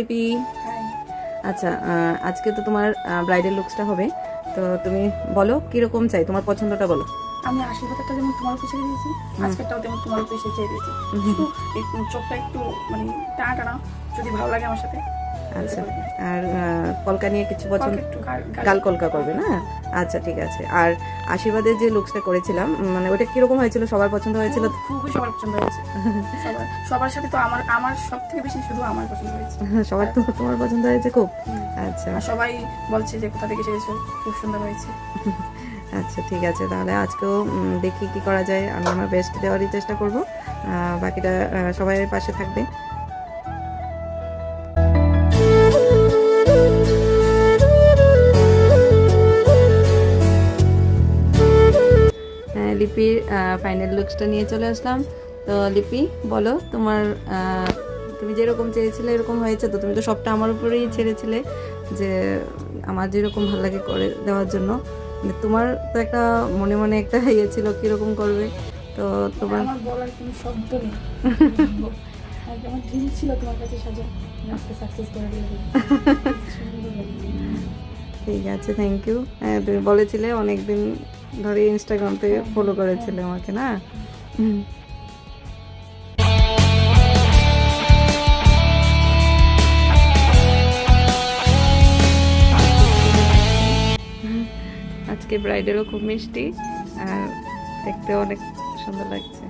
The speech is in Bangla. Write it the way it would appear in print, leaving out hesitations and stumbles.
লিপি। আচ্ছা, আজকে তো তোমার ব্রাইডাল লুকসটা হবে, তো তুমি বলো কিরকম চাই, তোমার পছন্দটা বলো। আমি আশীর্বাদটা যেমন তোমার উপরে ছেড়ে দিয়েছি, আজকেরটাও তেমন তোমার উপরে ছেড়ে দিয়েছি। শুধু চোখটা একটু মানে টানা টানা, যদি ভালো লাগে আমার সাথে। আচ্ছা, আর কলকা নিয়ে কিছু পছন্দ, গাল কলকা করবে না? আচ্ছা ঠিক আছে। আর আশীর্বাদের যে লুকসটা করেছিলাম, মানে ওটা কিরকম হয়েছিল? সবার পছন্দ হয়েছিল? খুবই সবার পছন্দ হয়েছে। সবার সাথে তো আমার সব থেকে বেশি শুধু আমার পছন্দ হয়েছে। সবার তো তোমার পছন্দ হয়েছে খুব? আচ্ছা, সবাই বলছে যে কোথা থেকে এসেছো, খুব সুন্দর হয়েছে। আচ্ছা ঠিক আছে, তাহলে আজকেও দেখি কি করা যায়। আমি আমার বেস্ট দেওয়ারই চেষ্টা করব, বাকিটা সবাই পাশে থাকবে। লিপির ফাইনাল লুকসটা নিয়ে চলে আসলাম। তো লিপি বলো, তুমি যেরকম চেয়েছিলে এরকম হয়েছে তো? তুমি তো সবটা আমার উপরেই ছেড়েছিলে যে আমার যেরকম ভালো লাগে করে দেওয়ার জন্য। তোমার তো একটা মনে মনে একটা ইয়ে ছিল কিরকম করবে, তো তোমার বলার কোনো শব্দ নেই। আমার ড্রিম ছিল তোমার কাছে সাজা, আজকে সাকসেস করে দিলে। ঠিক আছে, থ্যাংক ইউ। হ্যাঁ, তুমি বলেছিলে অনেকদিন ধরে ইনস্টাগ্রাম থেকে ফলো করেছিলে আমাকে, না? আজকে ব্রাইডালও খুব মিষ্টি আর দেখতে অনেক সুন্দর লাগছে।